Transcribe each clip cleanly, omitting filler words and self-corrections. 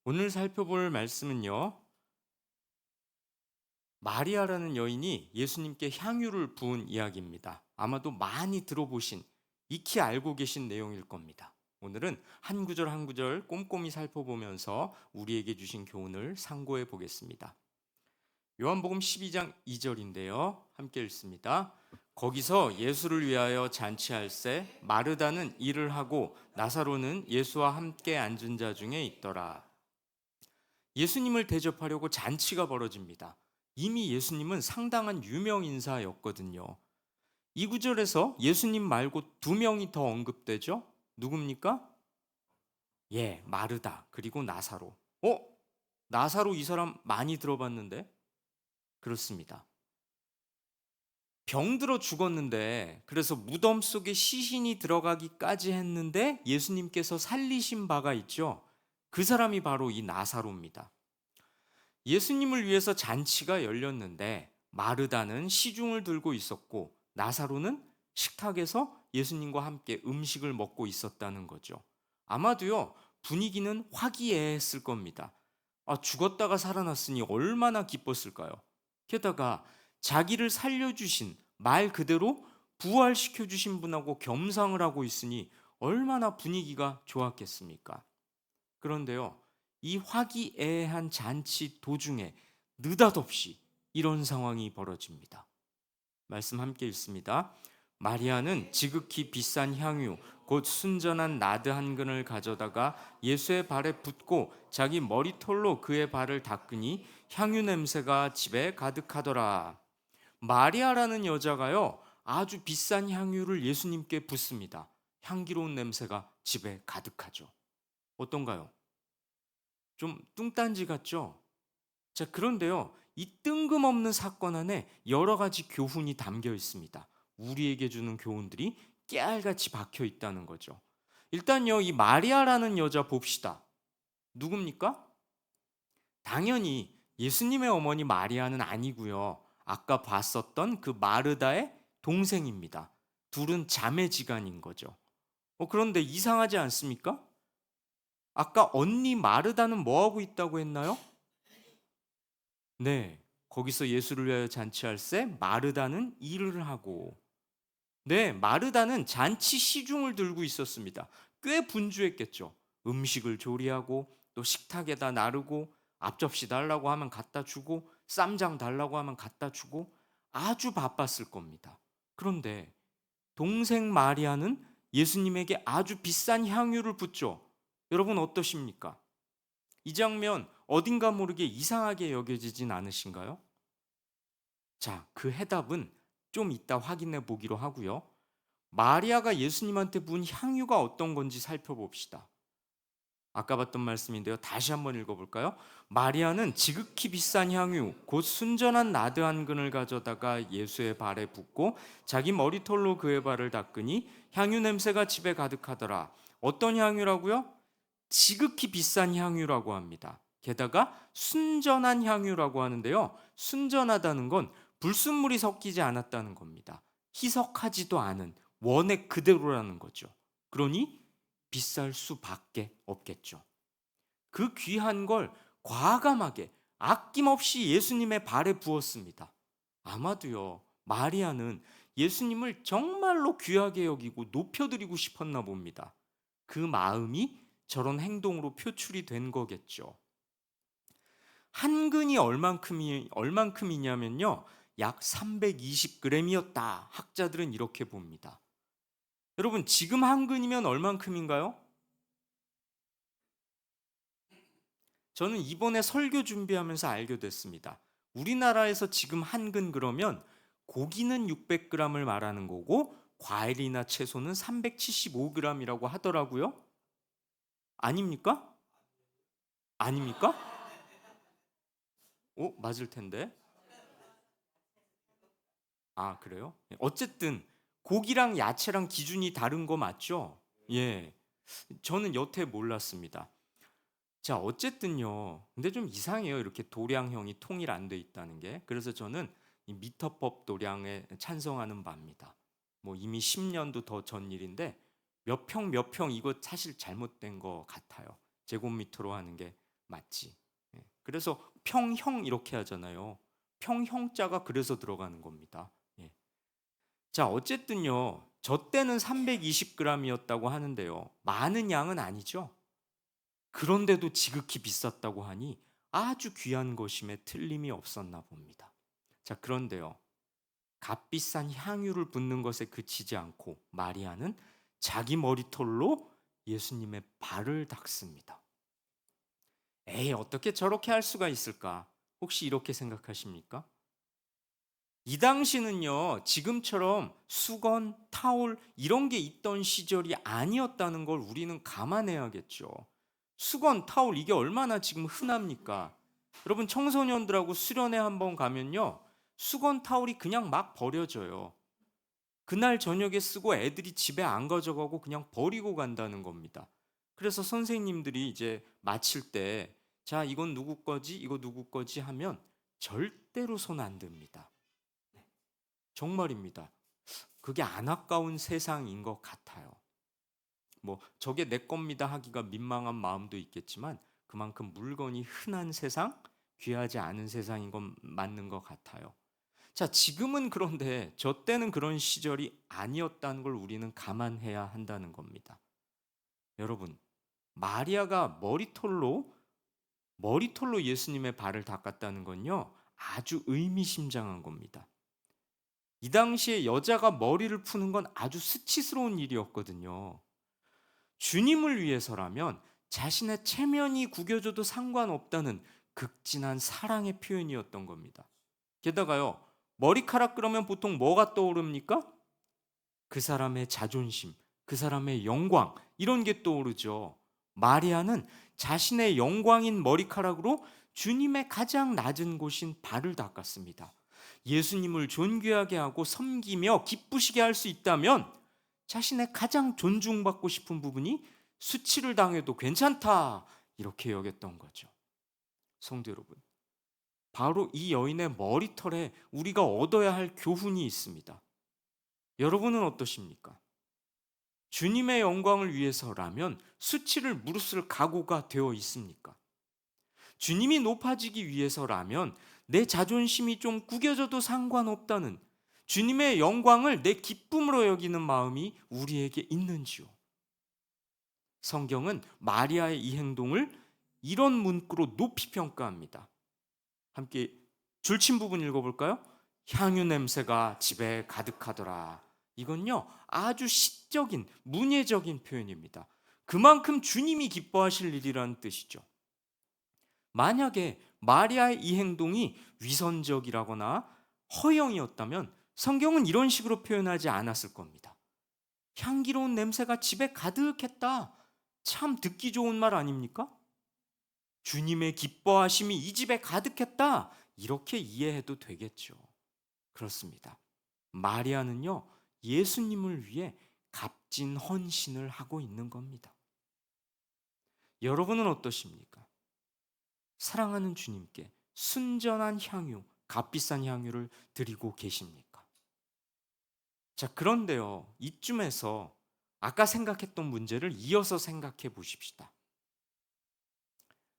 오늘 살펴볼 말씀은요. 마리아라는 여인이 예수님께 향유를 부은 이야기입니다. 아마도 많이 들어보신, 익히 알고 계신 내용일 겁니다. 오늘은 한 구절 한 구절 꼼꼼히 살펴보면서 우리에게 주신 교훈을 상고해 보겠습니다. 요한복음 12장 2절인데요. 함께 읽습니다. 거기서 예수를 위하여 잔치할새 마르다는 일을 하고 나사로는 예수와 함께 앉은 자 중에 있더라. 예수님을 대접하려고 잔치가 벌어집니다. 이미 예수님은 상당한 유명 인사였거든요. 이 구절에서 예수님 말고 두 명이 더 언급되죠? 누굽니까? 예, 마르다 그리고 나사로. 나사로 이 사람 많이 들어봤는데? 그렇습니다. 병들어 죽었는데 그래서 무덤 속에 시신이 들어가기까지 했는데 예수님께서 살리신 바가 있죠. 그 사람이 바로 이 나사로입니다. 예수님을 위해서 잔치가 열렸는데 마르다는 시중을 들고 있었고 나사로는 식탁에서 예수님과 함께 음식을 먹고 있었다는 거죠. 아마도요, 분위기는 화기애애했을 겁니다. 죽었다가 살아났으니 얼마나 기뻤을까요? 게다가 자기를 살려주신, 말 그대로 부활시켜주신 분하고 겸상을 하고 있으니 얼마나 분위기가 좋았겠습니까? 그런데요, 이 화기애애한 잔치 도중에 느닷없이 이런 상황이 벌어집니다. 말씀 함께 읽습니다. 마리아는 지극히 비싼 향유 곧 순전한 나드 한 근을 가져다가 예수의 발에 붓고 자기 머리털로 그의 발을 닦으니 향유 냄새가 집에 가득하더라. 마리아라는 여자가요, 아주 비싼 향유를 예수님께 붓습니다. 향기로운 냄새가 집에 가득하죠. 어떤가요? 좀 뚱딴지 같죠? 자, 그런데요, 이 뜬금없는 사건 안에 여러 가지 교훈이 담겨 있습니다. 우리에게 주는 교훈들이 깨알같이 박혀 있다는 거죠. 일단요, 이 마리아라는 여자 봅시다. 누굽니까? 당연히 예수님의 어머니 마리아는 아니고요. 아까 봤었던 그 마르다의 동생입니다. 둘은 자매지간인 거죠. 그런데 이상하지 않습니까? 아까 언니 마르다는 뭐 하고 있다고 했나요? 네. 거기서 예수를 위하여 잔치할새 마르다는 일을 하고, 네, 마르다는 잔치 시중을 들고 있었습니다. 꽤 분주했겠죠. 음식을 조리하고 또 식탁에다 나르고 앞접시 달라고 하면 갖다 주고 쌈장 달라고 하면 갖다 주고 아주 바빴을 겁니다. 그런데 동생 마리아는 예수님에게 아주 비싼 향유를 붓죠. 여러분 어떠십니까? 이 장면 어딘가 모르게 이상하게 여겨지진 않으신가요? 자, 그 해답은 좀 이따 확인해 보기로 하고요. 마리아가 예수님한테 부은 향유가 어떤 건지 살펴봅시다. 아까 봤던 말씀인데요. 다시 한번 읽어볼까요? 마리아는 지극히 비싼 향유, 곧 순전한 나드 한 근을 가져다가 예수의 발에 붓고 자기 머리털로 그의 발을 닦으니 향유 냄새가 집에 가득하더라. 어떤 향유라고요? 지극히 비싼 향유라고 합니다. 게다가 순전한 향유라고 하는데요. 순전하다는 건 불순물이 섞이지 않았다는 겁니다. 희석하지도 않은 원액 그대로라는 거죠. 그러니 비쌀 수밖에 없겠죠. 그 귀한 걸 과감하게 아낌없이 예수님의 발에 부었습니다. 아마도요, 마리아는 예수님을 정말로 귀하게 여기고 높여드리고 싶었나 봅니다. 그 마음이 저런 행동으로 표출이 된 거겠죠. 한 근이 얼만큼이냐면요, 약 320g이었다. 학자들은 이렇게 봅니다. 여러분, 지금 한 근이면 얼만큼인가요? 저는 이번에 설교 준비하면서 알게 됐습니다. 우리나라에서 지금 한 근 그러면 고기는 600g을 말하는 거고 과일이나 채소는 375g이라고 하더라고요. 아닙니까? 아닙니까? 맞을 텐데. 그래요? 어쨌든 고기랑 야채랑 기준이 다른 거 맞죠? 예. 저는 여태 몰랐습니다. 자, 어쨌든요. 근데 좀 이상해요. 이렇게 도량형이 통일 안 돼 있다는 게. 그래서 저는 이 미터법 도량에 찬성하는 바입니다. 뭐 이미 10년도 더 전 일인데 몇 평 이거 사실 잘못된 거 같아요. 제곱미터로 하는 게 맞지? 예. 그래서 평형 이렇게 하잖아요. 평형자가 그래서 들어가는 겁니다. 예. 자, 어쨌든요. 저 때는 320g이었다고 하는데요. 많은 양은 아니죠. 그런데도 지극히 비쌌다고 하니 아주 귀한 것임에 틀림이 없었나 봅니다. 자, 그런데요. 값비싼 향유를 붓는 것에 그치지 않고 마리아는 자기 머리털로 예수님의 발을 닦습니다. 에이, 어떻게 저렇게 할 수가 있을까? 혹시 이렇게 생각하십니까? 이 당시는요, 지금처럼 수건, 타올 이런 게 있던 시절이 아니었다는 걸 우리는 감안해야겠죠. 수건, 타올 이게 얼마나 지금 흔합니까? 여러분 청소년들하고 수련회 한번 가면요. 수건, 타올이 그냥 막 버려져요. 그날 저녁에 쓰고 애들이 집에 안 가져가고 그냥 버리고 간다는 겁니다. 그래서 선생님들이 이제 마칠 때, 자, 이건 누구 거지? 이거 누구 거지? 하면 절대로 손 안 듭니다. 정말입니다. 그게 안 아까운 세상인 것 같아요. 뭐 저게 내 겁니다 하기가 민망한 마음도 있겠지만 그만큼 물건이 흔한 세상, 귀하지 않은 세상인 건 맞는 것 같아요. 자, 지금은 그런데 저 때는 그런 시절이 아니었다는 걸 우리는 감안해야 한다는 겁니다. 여러분, 마리아가 머리털로 예수님의 발을 닦았다는 건요, 아주 의미심장한 겁니다. 이 당시에 여자가 머리를 푸는 건 아주 수치스러운 일이었거든요. 주님을 위해서라면 자신의 체면이 구겨져도 상관없다는 극진한 사랑의 표현이었던 겁니다. 게다가요, 머리카락 그러면 보통 뭐가 떠오릅니까? 그 사람의 자존심, 그 사람의 영광, 이런 게 떠오르죠. 마리아는 자신의 영광인 머리카락으로 주님의 가장 낮은 곳인 발을 닦았습니다. 예수님을 존귀하게 하고 섬기며 기쁘시게 할 수 있다면 자신의 가장 존중받고 싶은 부분이 수치를 당해도 괜찮다, 이렇게 여겼던 거죠. 성도 여러분, 바로 이 여인의 머리털에 우리가 얻어야 할 교훈이 있습니다. 여러분은 어떠십니까? 주님의 영광을 위해서라면 수치를 무릅쓸 각오가 되어 있습니까? 주님이 높아지기 위해서라면 내 자존심이 좀 구겨져도 상관없다는 주님의 영광을 내 기쁨으로 여기는 마음이 우리에게 있는지요? 성경은 마리아의 이 행동을 이런 문구로 높이 평가합니다. 함께 줄친 부분 읽어볼까요? 향유 냄새가 집에 가득하더라. 이건요, 아주 시적인 문예적인 표현입니다. 그만큼 주님이 기뻐하실 일이라는 뜻이죠. 만약에 마리아의 이 행동이 위선적이라거나 허영이었다면 성경은 이런 식으로 표현하지 않았을 겁니다. 향기로운 냄새가 집에 가득했다. 참 듣기 좋은 말 아닙니까? 주님의 기뻐하심이 이 집에 가득했다. 이렇게 이해해도 되겠죠. 그렇습니다. 마리아는요, 예수님을 위해 값진 헌신을 하고 있는 겁니다. 여러분은 어떠십니까? 사랑하는 주님께 순전한 향유, 값비싼 향유를 드리고 계십니까? 자, 그런데요, 이쯤에서 아까 생각했던 문제를 이어서 생각해 보십시다.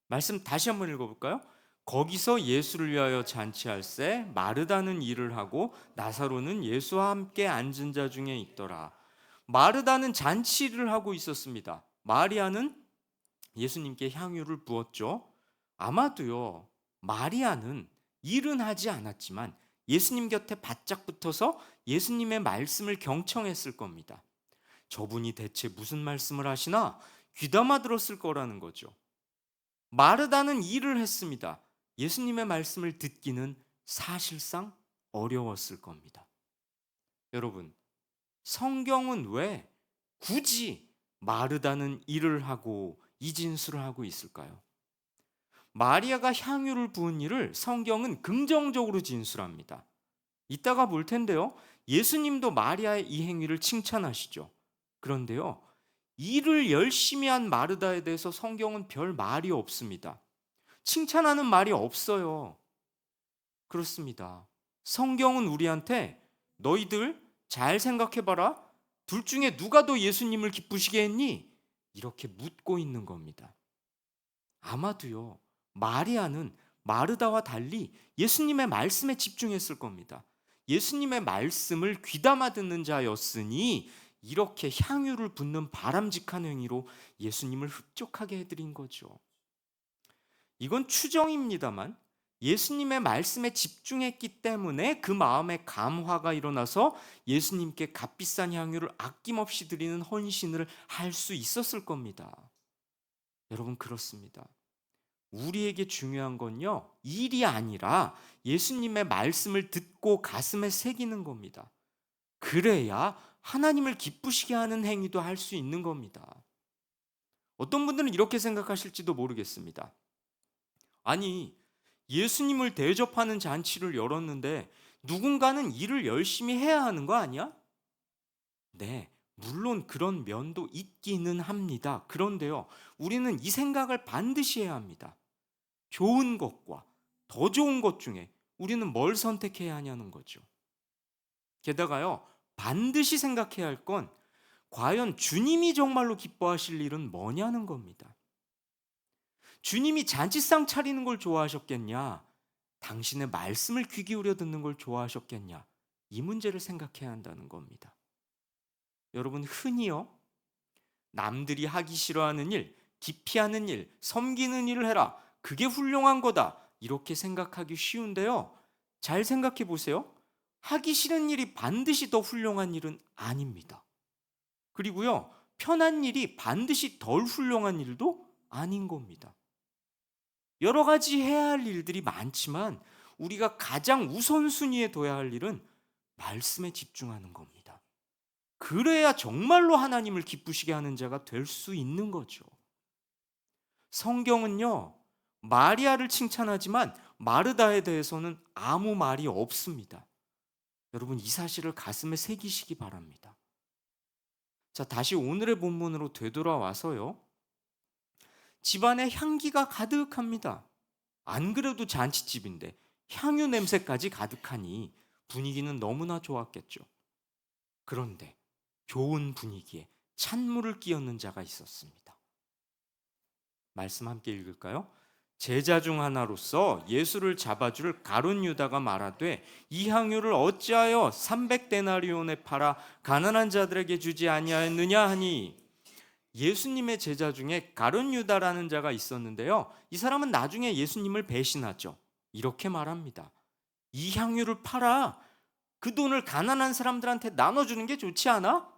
말씀 다시 한번 읽어볼까요? 거기서 예수를 위하여 잔치할세 마르다는 일을 하고 나사로는 예수와 함께 앉은 자 중에 있더라. 마르다는 잔치를 하고 있었습니다. 마리아는 예수님께 향유를 부었죠. 아마도요, 마리아는 일은 하지 않았지만 예수님 곁에 바짝 붙어서 예수님의 말씀을 경청했을 겁니다. 저분이 대체 무슨 말씀을 하시나 귀담아 들었을 거라는 거죠. 마르다는 일을 했습니다. 예수님의 말씀을 듣기는 사실상 어려웠을 겁니다. 여러분, 성경은 왜 굳이 마르다는 일을 하고 이진수를 하고 있을까요? 마리아가 향유를 부은 일을 성경은 긍정적으로 진술합니다. 이따가 볼 텐데요, 예수님도 마리아의 이 행위를 칭찬하시죠. 그런데요, 일을 열심히 한 마르다에 대해서 성경은 별 말이 없습니다. 칭찬하는 말이 없어요. 그렇습니다. 성경은 우리한테 너희들 잘 생각해봐라. 둘 중에 누가 더 예수님을 기쁘시게 했니? 이렇게 묻고 있는 겁니다. 아마도요, 마리아는 마르다와 달리 예수님의 말씀에 집중했을 겁니다. 예수님의 말씀을 귀담아 듣는 자였으니 이렇게 향유를 붓는 바람직한 행위로 예수님을 흡족하게 해드린 거죠. 이건 추정입니다만 예수님의 말씀에 집중했기 때문에 그 마음에 감화가 일어나서 예수님께 값비싼 향유를 아낌없이 드리는 헌신을 할 수 있었을 겁니다. 여러분, 그렇습니다. 우리에게 중요한 건요, 일이 아니라 예수님의 말씀을 듣고 가슴에 새기는 겁니다. 그래야 하나님을 기쁘시게 하는 행위도 할 수 있는 겁니다. 어떤 분들은 이렇게 생각하실지도 모르겠습니다. 아니, 예수님을 대접하는 잔치를 열었는데 누군가는 일을 열심히 해야 하는 거 아니야? 네, 물론 그런 면도 있기는 합니다. 그런데요, 우리는 이 생각을 반드시 해야 합니다. 좋은 것과 더 좋은 것 중에 우리는 뭘 선택해야 하냐는 거죠. 게다가요, 반드시 생각해야 할 건 과연 주님이 정말로 기뻐하실 일은 뭐냐는 겁니다. 주님이 잔치상 차리는 걸 좋아하셨겠냐? 당신의 말씀을 귀 기울여 듣는 걸 좋아하셨겠냐? 이 문제를 생각해야 한다는 겁니다. 여러분, 흔히요, 남들이 하기 싫어하는 일, 기피하는 일, 섬기는 일을 해라. 그게 훌륭한 거다. 이렇게 생각하기 쉬운데요. 잘 생각해 보세요. 하기 싫은 일이 반드시 더 훌륭한 일은 아닙니다. 그리고요, 편한 일이 반드시 덜 훌륭한 일도 아닌 겁니다. 여러 가지 해야 할 일들이 많지만 우리가 가장 우선순위에 둬야 할 일은 말씀에 집중하는 겁니다. 그래야 정말로 하나님을 기쁘시게 하는 자가 될 수 있는 거죠. 성경은요, 마리아를 칭찬하지만 마르다에 대해서는 아무 말이 없습니다. 여러분, 이 사실을 가슴에 새기시기 바랍니다. 자, 다시 오늘의 본문으로 되돌아와서요, 집안에 향기가 가득합니다. 안 그래도 잔치집인데 향유 냄새까지 가득하니 분위기는 너무나 좋았겠죠. 그런데 좋은 분위기에 찬물을 끼얹는 자가 있었습니다. 말씀 함께 읽을까요? 제자 중 하나로서 예수를 잡아줄 가룟 유다가 말하되 이 향유를 어찌하여 300데나리온에 팔아 가난한 자들에게 주지 아니하였느냐 하니, 예수님의 제자 중에 가룟 유다라는 자가 있었는데요, 이 사람은 나중에 예수님을 배신하죠. 이렇게 말합니다. 이 향유를 팔아 그 돈을 가난한 사람들한테 나눠주는 게 좋지 않아?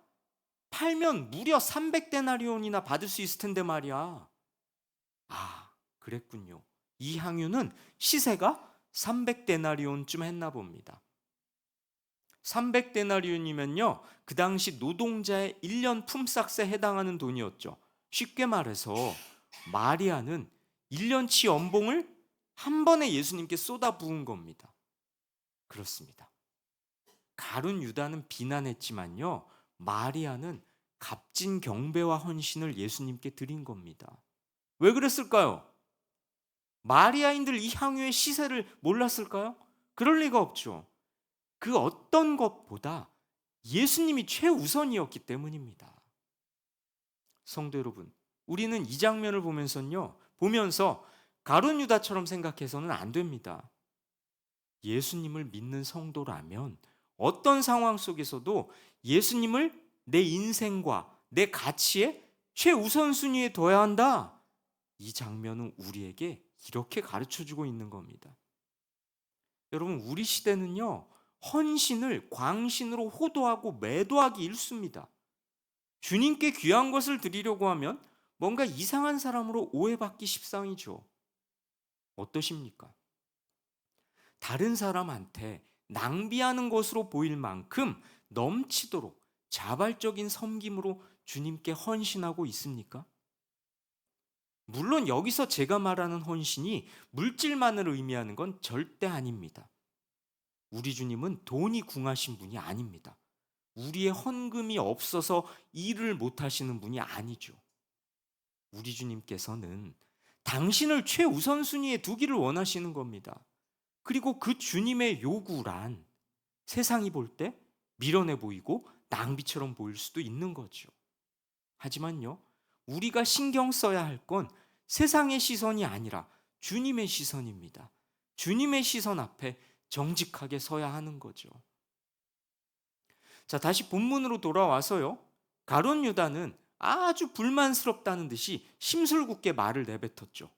팔면 무려 300데나리온이나 받을 수 있을 텐데 말이야. 아, 그랬군요. 이 향유는 시세가 300데나리온쯤 했나 봅니다. 300데나리온이면요, 그 당시 노동자의 1년 품삯에 해당하는 돈이었죠. 쉽게 말해서 마리아는 1년치 연봉을 한 번에 예수님께 쏟아 부은 겁니다. 그렇습니다. 가룟 유다는 비난했지만요, 마리아는 값진 경배와 헌신을 예수님께 드린 겁니다. 왜 그랬을까요? 마리아인들 이 향유의 시세를 몰랐을까요? 그럴 리가 없죠. 그 어떤 것보다 예수님이 최우선이었기 때문입니다. 성도 여러분, 우리는 이 장면을 보면서 가룟 유다처럼 생각해서는 안 됩니다. 예수님을 믿는 성도라면 어떤 상황 속에서도 예수님을 내 인생과 내 가치에 최우선순위에 둬야 한다. 이 장면은 우리에게 이렇게 가르쳐주고 있는 겁니다. 여러분, 우리 시대는요, 헌신을 광신으로 호도하고 매도하기 일쑤입니다. 주님께 귀한 것을 드리려고 하면 뭔가 이상한 사람으로 오해받기 십상이죠. 어떠십니까? 다른 사람한테 낭비하는 것으로 보일 만큼 넘치도록 자발적인 섬김으로 주님께 헌신하고 있습니까? 물론 여기서 제가 말하는 헌신이 물질만을 의미하는 건 절대 아닙니다. 우리 주님은 돈이 궁하신 분이 아닙니다. 우리의 헌금이 없어서 일을 못 하시는 분이 아니죠. 우리 주님께서는 당신을 최우선순위에 두기를 원하시는 겁니다. 그리고 그 주님의 요구란 세상이 볼 때 미련해 보이고 낭비처럼 보일 수도 있는 거죠. 하지만요, 우리가 신경 써야 할 건 세상의 시선이 아니라 주님의 시선입니다. 주님의 시선 앞에 정직하게 서야 하는 거죠. 자, 다시 본문으로 돌아와서요. 가룟 유다는 아주 불만스럽다는 듯이 심술궂게 말을 내뱉었죠.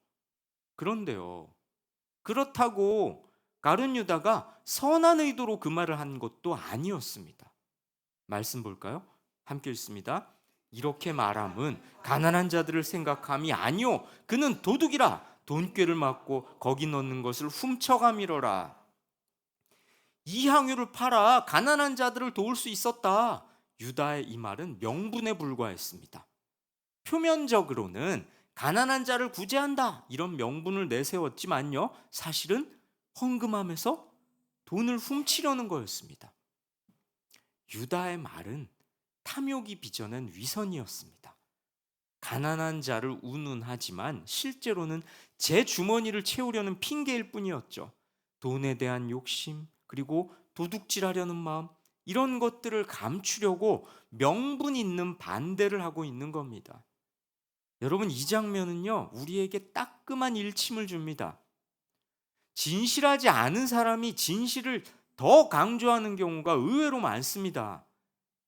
그런데요. 그렇다고 가룟 유다가 선한 의도로 그 말을 한 것도 아니었습니다. 말씀 볼까요? 함께 읽습니다. 이렇게 말함은 가난한 자들을 생각함이 아니요 그는 도둑이라 돈꾀를 맞고 거기 넣는 것을 훔쳐가미러라. 이 향유를 팔아 가난한 자들을 도울 수 있었다. 유다의 이 말은 명분에 불과했습니다. 표면적으로는 가난한 자를 구제한다 이런 명분을 내세웠지만요, 사실은 헌금함에서 돈을 훔치려는 거였습니다. 유다의 말은 탐욕이 빚어낸 위선이었습니다. 가난한 자를 운운하지만 실제로는 제 주머니를 채우려는 핑계일 뿐이었죠. 돈에 대한 욕심, 그리고 도둑질하려는 마음, 이런 것들을 감추려고 명분 있는 반대를 하고 있는 겁니다. 여러분, 이 장면은요, 우리에게 따끔한 일침을 줍니다. 진실하지 않은 사람이 진실을 더 강조하는 경우가 의외로 많습니다.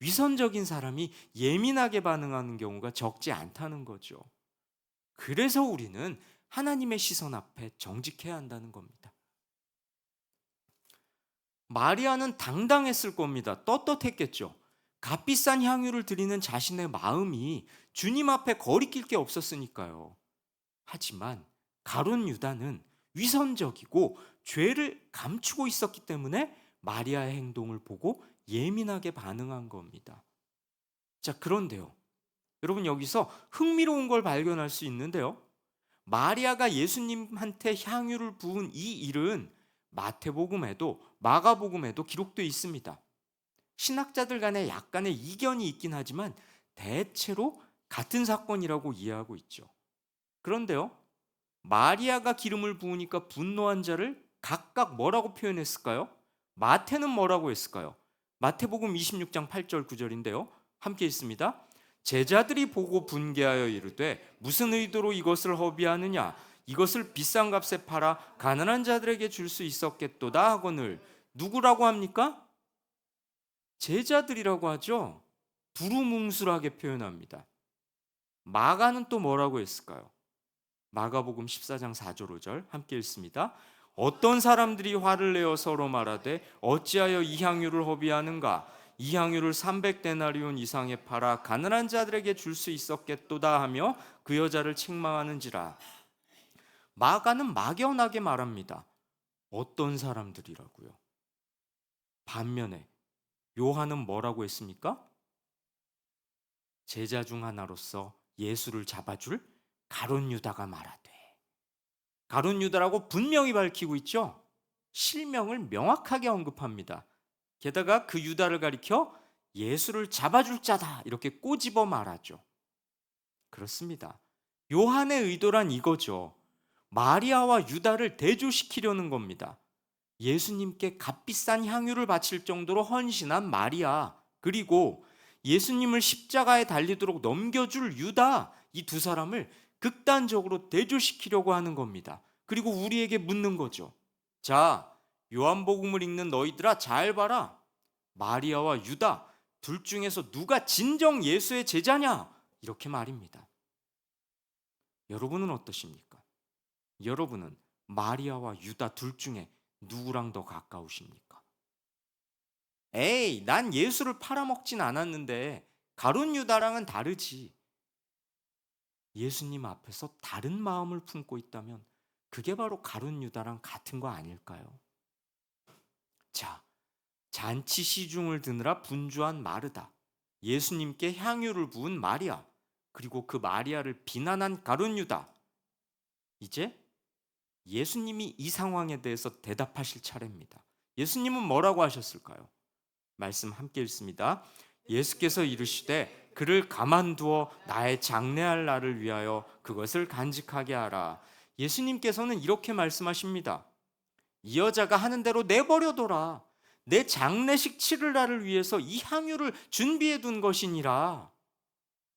위선적인 사람이 예민하게 반응하는 경우가 적지 않다는 거죠. 그래서 우리는 하나님의 시선 앞에 정직해야 한다는 겁니다. 마리아는 당당했을 겁니다. 떳떳했겠죠. 값비싼 향유를 드리는 자신의 마음이 주님 앞에 거리낄 게 없었으니까요. 하지만 가룟 유다는 위선적이고 죄를 감추고 있었기 때문에 마리아의 행동을 보고 예민하게 반응한 겁니다. 자, 그런데요. 여러분, 여기서 흥미로운 걸 발견할 수 있는데요. 마리아가 예수님한테 향유를 부은 이 일은 마태복음에도 마가복음에도 기록되어 있습니다. 신학자들 간에 약간의 이견이 있긴 하지만 대체로 같은 사건이라고 이해하고 있죠. 그런데요, 마리아가 기름을 부으니까 분노한 자를 각각 뭐라고 표현했을까요? 마태는 뭐라고 했을까요? 마태복음 26장 8절 9절인데요. 함께 읽습니다. 제자들이 보고 분개하여 이르되 무슨 의도로 이것을 허비하느냐? 이것을 비싼 값에 팔아 가난한 자들에게 줄 수 있었겠도다 하거늘. 누구라고 합니까? 제자들이라고 하죠. 두루뭉술하게 표현합니다. 마가는 또 뭐라고 했을까요? 마가복음 14장 4절 5절 함께 읽습니다. 어떤 사람들이 화를 내어 서로 말하되 어찌하여 이 향유를 허비하는가? 이 향유를 300데나리온 이상에 팔아 가난한 자들에게 줄 수 있었겠도다 하며 그 여자를 책망하는지라. 마가는 막연하게 말합니다. 어떤 사람들이라고요? 반면에 요한은 뭐라고 했습니까? 제자 중 하나로서 예수를 잡아줄 가룟 유다가 말하되. 가룟 유다라고 분명히 밝히고 있죠. 실명을 명확하게 언급합니다. 게다가 그 유다를 가리켜 예수를 잡아줄 자다 이렇게 꼬집어 말하죠. 그렇습니다. 요한의 의도란 이거죠. 마리아와 유다를 대조시키려는 겁니다. 예수님께 값비싼 향유를 바칠 정도로 헌신한 마리아, 그리고 예수님을 십자가에 달리도록 넘겨줄 유다, 이 두 사람을 극단적으로 대조시키려고 하는 겁니다. 그리고 우리에게 묻는 거죠. 자, 요한복음을 읽는 너희들아 잘 봐라. 마리아와 유다 둘 중에서 누가 진정 예수의 제자냐? 이렇게 말입니다. 여러분은 어떠십니까? 여러분은 마리아와 유다 둘 중에 누구랑 더 가까우십니까? 에이, 난 예수를 팔아먹진 않았는데 가룟 유다랑은 다르지. 예수님 앞에서 다른 마음을 품고 있다면 그게 바로 가룟 유다랑 같은 거 아닐까요? 자, 잔치 시중을 드느라 분주한 마르다, 예수님께 향유를 부은 마리아, 그리고 그 마리아를 비난한 가룟 유다. 이제 예수님이 이 상황에 대해서 대답하실 차례입니다. 예수님은 뭐라고 하셨을까요? 말씀 함께 읽습니다. 예수께서 이르시되 그를 가만두어 나의 장례할 날을 위하여 그것을 간직하게 하라. 예수님께서는 이렇게 말씀하십니다. 이 여자가 하는 대로 내버려둬라. 내 장례식 치를 날을 위해서 이 향유를 준비해 둔 것이니라.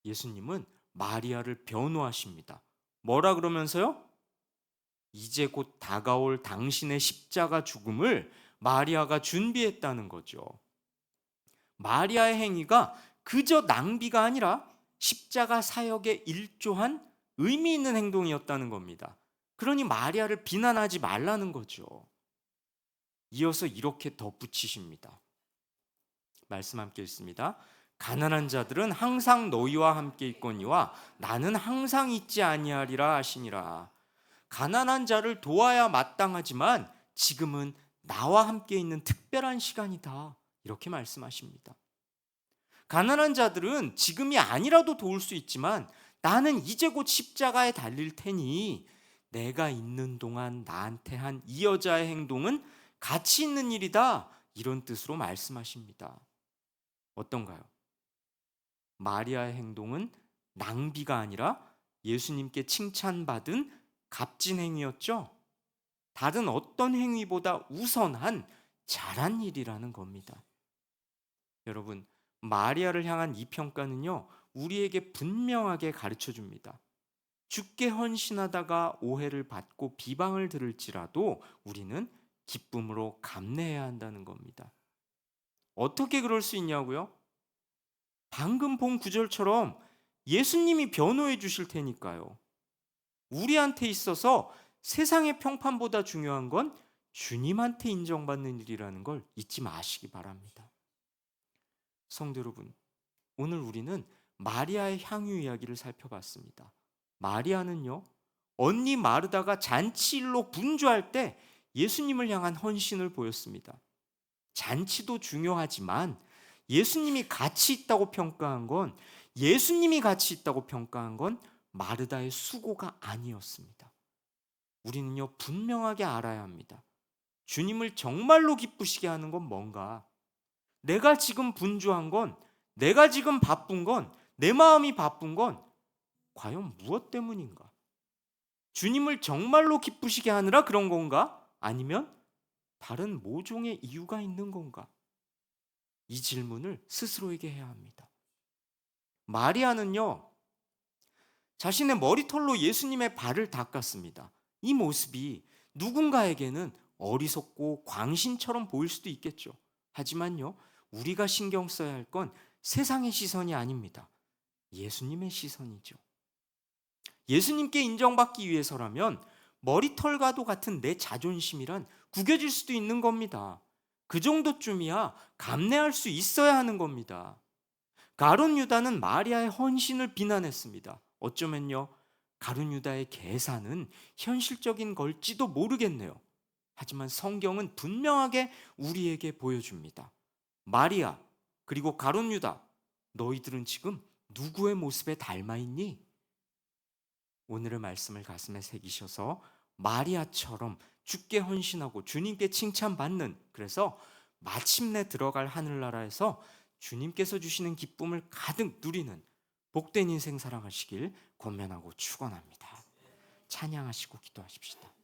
예수님은 마리아를 변호하십니다. 뭐라 그러면서요? 이제 곧 다가올 당신의 십자가 죽음을 마리아가 준비했다는 거죠. 마리아의 행위가 그저 낭비가 아니라 십자가 사역에 일조한 의미 있는 행동이었다는 겁니다. 그러니 마리아를 비난하지 말라는 거죠. 이어서 이렇게 덧붙이십니다. 말씀 함께 읽습니다. 가난한 자들은 항상 너희와 함께 있거니와 나는 항상 있지 아니하리라 하시니라. 가난한 자를 도와야 마땅하지만 지금은 나와 함께 있는 특별한 시간이다. 이렇게 말씀하십니다. 가난한 자들은 지금이 아니라도 도울 수 있지만 나는 이제 곧 십자가에 달릴 테니 내가 있는 동안 나한테 한 이 여자의 행동은 가치 있는 일이다. 이런 뜻으로 말씀하십니다. 어떤가요? 마리아의 행동은 낭비가 아니라 예수님께 칭찬받은 값진 행위였죠. 다른 어떤 행위보다 우선한 잘한 일이라는 겁니다. 여러분, 마리아를 향한 이 평가는요, 우리에게 분명하게 가르쳐 줍니다. 주께 헌신하다가 오해를 받고 비방을 들을지라도 우리는 기쁨으로 감내해야 한다는 겁니다. 어떻게 그럴 수 있냐고요? 방금 본 구절처럼 예수님이 변호해 주실 테니까요. 우리한테 있어서 세상의 평판보다 중요한 건 주님한테 인정받는 일이라는 걸 잊지 마시기 바랍니다. 성도 여러분, 오늘 우리는 마리아의 향유 이야기를 살펴봤습니다. 마리아는요, 언니 마르다가 잔치일로 분주할 때 예수님을 향한 헌신을 보였습니다. 잔치도 중요하지만 예수님이 가치 있다고 평가한 건 마르다의 수고가 아니었습니다. 우리는요, 분명하게 알아야 합니다. 주님을 정말로 기쁘시게 하는 건 뭔가? 내가 지금 분주한 건, 내가 지금 바쁜 건, 내 마음이 바쁜 건 과연 무엇 때문인가? 주님을 정말로 기쁘시게 하느라 그런 건가? 아니면 다른 모종의 이유가 있는 건가? 이 질문을 스스로에게 해야 합니다. 마리아는요, 자신의 머리털로 예수님의 발을 닦았습니다. 이 모습이 누군가에게는 어리석고 광신처럼 보일 수도 있겠죠. 하지만요, 우리가 신경 써야 할 건 세상의 시선이 아닙니다. 예수님의 시선이죠. 예수님께 인정받기 위해서라면 머리털과도 같은 내 자존심이란 구겨질 수도 있는 겁니다. 그 정도쯤이야 감내할 수 있어야 하는 겁니다. 가룟 유다는 마리아의 헌신을 비난했습니다. 어쩌면요, 가룟 유다의 계산은 현실적인 걸지도 모르겠네요. 하지만 성경은 분명하게 우리에게 보여줍니다. 마리아, 그리고 가룟 유다, 너희들은 지금 누구의 모습에 닮아 있니? 오늘의 말씀을 가슴에 새기셔서 마리아처럼 주께 헌신하고 주님께 칭찬받는, 그래서 마침내 들어갈 하늘나라에서 주님께서 주시는 기쁨을 가득 누리는 복된 인생 살아가시길 권면하고 축원합니다. 찬양하시고 기도하십시다.